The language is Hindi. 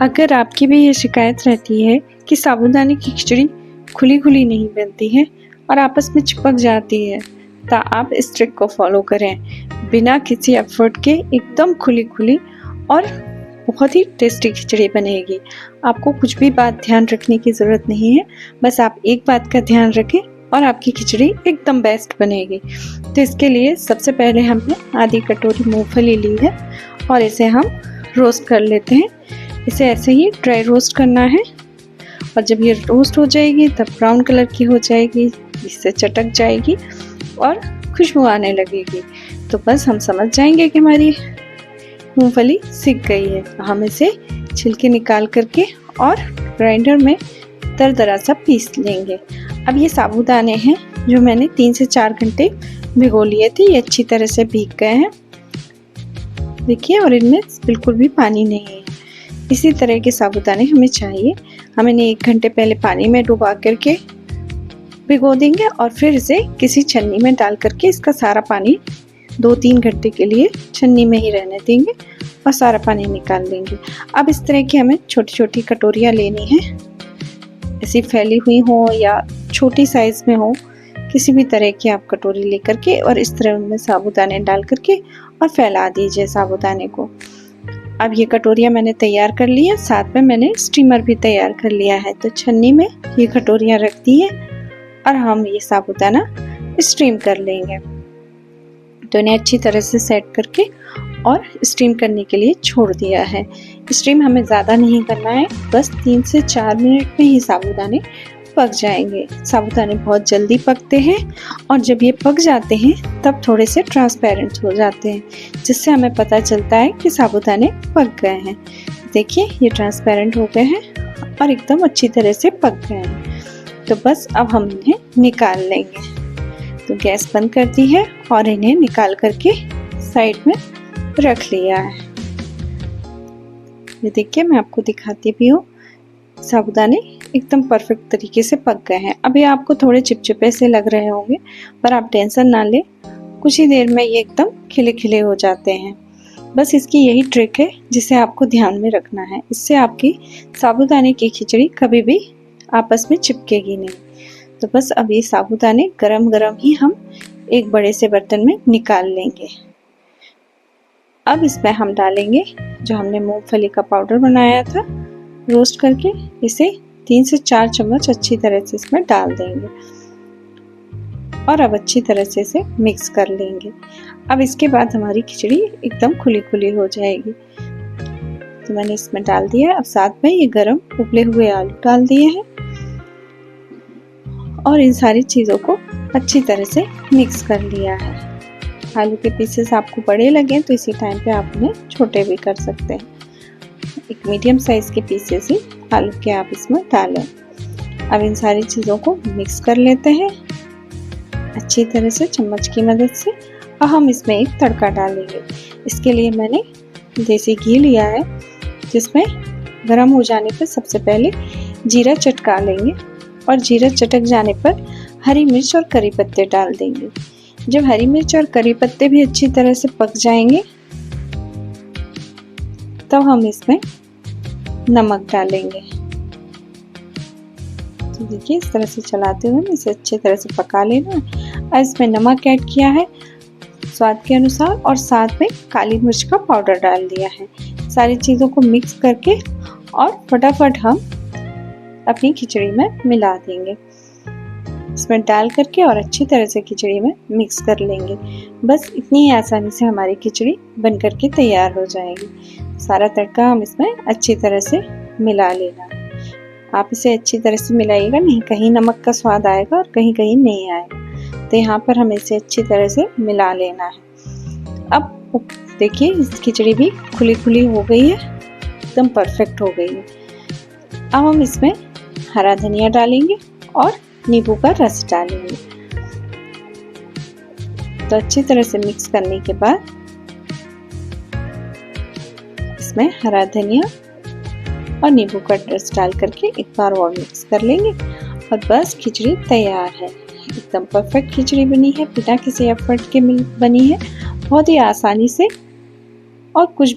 अगर आपकी भी ये शिकायत रहती है कि साबूदाने की खिचड़ी खुली-खुली नहीं बनती है और आपस में चिपक जाती है, तो आप इस ट्रिक को फॉलो करें। बिना किसी एफर्ट के एकदम खुली-खुली और बहुत ही टेस्टी खिचड़ी बनेगी। आपको कुछ भी बात ध्यान रखने की ज़रूरत नहीं है, बस आप एक बात का ध्यान रखें और आपकी खिचड़ी एकदम बेस्ट बनेगी। तो इसके लिए सबसे पहले हमने आधी कटोरी मूँगफली ली है और इसे हम रोस्ट कर लेते हैं। इसे ऐसे ही ड्राई रोस्ट करना है और जब ये रोस्ट हो जाएगी तब ब्राउन कलर की हो जाएगी, इससे चटक जाएगी और खुशबू आने लगेगी। तो बस हम समझ जाएंगे कि हमारी मूंगफली सिक गई है। हम इसे छिलके निकाल करके और ग्राइंडर में दरदरा सा पीस लेंगे। अब ये साबूदाने हैं जो मैंने 3 से 4 घंटे भिगो लिए थे, ये अच्छी तरह से भीग गए हैं, देखिए, और इनमें बिल्कुल भी पानी नहीं है। इसी तरह के साबूदाने हमें चाहिए। हम इन्हें 1 घंटे पहले पानी में डुबा करके भिगो देंगे और फिर इसे किसी छन्नी में डाल करके इसका सारा पानी 2-3 घंटे के लिए छन्नी में ही रहने देंगे और सारा पानी निकाल देंगे। अब इस तरह की हमें छोटी छोटी कटोरियाँ लेनी है, ऐसी फैली हुई हो या छोटी साइज़ में हो, किसी भी तरह की आप कटोरी लेकर के और इस तरह उनमें साबूदाने डाल करके और फैला दीजिए साबूदाने को। अब ये कटोरियाँ मैंने तैयार कर ली है, साथ में मैंने स्टीमर भी तैयार कर लिया है। तो छन्नी में ये कटोरियाँ रख दी है और हम ये साबूदाना स्टीम कर लेंगे। तो इन्हें अच्छी तरह से सेट करके और स्टीम करने के लिए छोड़ दिया है। स्टीम हमें ज़्यादा नहीं करना है, बस 3 से 4 मिनट में ही साबूदाने पक जाएंगे। साबूदाने बहुत जल्दी पकते हैं और जब ये पक जाते हैं तब थोड़े से ट्रांसपेरेंट हो जाते हैं, जिससे हमें पता चलता है कि साबूदाने पक गए हैं। देखिए, ये ट्रांसपेरेंट हो गए हैं और एकदम अच्छी तरह से पक गए हैं। तो बस अब हम इन्हें निकाल लेंगे। तो गैस बंद कर दी है और इन्हें निकाल करके साइड में रख लिया है। ये देखिए, मैं आपको दिखाती भी हूँ, साबूदाने एकदम परफेक्ट तरीके से पक गए हैं। अभी आपको थोड़े चिपचिपे से लग रहे होंगे, पर आप टेंशन ना लें, कुछ ही देर में ये एकदम खिले खिले हो जाते हैं। बस इसकी यही ट्रिक है जिसे आपको ध्यान में रखना है, इससे आपकी साबूदाने की खिचड़ी कभी भी आपस में चिपकेगी नहीं। तो बस अब ये साबूदाने गरम गरम ही हम एक बड़े से बर्तन में निकाल लेंगे। अब इसमें हम डालेंगे जो हमने मूंगफली का पाउडर बनाया था रोस्ट करके, इसे 3 से 4 चम्मच अच्छी तरह से इसमें डाल देंगे और अब अच्छी तरह से इसे मिक्स कर लेंगे। अब इसके बाद हमारी खिचड़ी एकदम खुली खुली हो जाएगी। तो मैंने इसमें डाल दिया है। अब साथ में ये गरम उबले हुए आलू डाल दिए हैं और इन सारी चीज़ों को अच्छी तरह से मिक्स कर लिया है। आलू के पीसेस आपको बड़े लगे तो इसी टाइम पे आप उन्हें छोटे भी कर सकते हैं। एक मीडियम साइज़ के पीसेस ही आलू के आप इसमें डालें। अब इन सारी चीज़ों को मिक्स कर लेते हैं अच्छी तरह से चम्मच की मदद से और हम इसमें एक तड़का डालेंगे। इसके लिए मैंने देसी घी लिया है, जिसमें गर्म हो जाने पर सबसे पहले जीरा चटका लेंगे और जीरा चटक जाने पर हरी मिर्च और करी पत्ते डाल देंगे। जब हरी मिर्च और करी पत्ते भी अच्छी तरह से पक जाएंगे तब हम इसमें नमक डालेंगे। तो देखिए, इस तरह से चलाते हुए इसे अच्छी तरह से पका लेना। और इसमें नमक ऐड किया है स्वाद के अनुसार और साथ में काली मिर्च का पाउडर डाल दिया है। सारी चीज़ों को मिक्स करके और फटाफट हम अपनी खिचड़ी में मिला देंगे। इसमें डाल करके और अच्छी तरह से खिचड़ी में मिक्स कर लेंगे। बस इतनी ही आसानी से हमारी खिचड़ी बन करके तैयार हो जाएगी। सारा तड़का हम इसमें अच्छी तरह से मिला लेना। आप इसे अच्छी तरह से मिलाइएगा, नहीं कहीं नमक का स्वाद आएगा और कहीं कहीं नहीं आएगा। तो यहाँ पर हमें इसे अच्छी तरह से मिला लेना है। अब देखिए, इस खिचड़ी भी खुली खुली हो गई है, एकदम परफेक्ट हो गई है। अब हम इसमें हरा धनिया डालेंगे और नींबू का रस डालेंगे। तो अच्छी तरह से मिक्स करने के बाद इसमें हरा धनिया और नींबू का रस डाल करके एक बार और मिक्स कर लेंगे और बस खिचड़ी तैयार है। एकदम परफेक्ट खिचड़ी बनी है, बिना किसी एफर्ट के बनी है, बहुत ही आसानी से और कुछ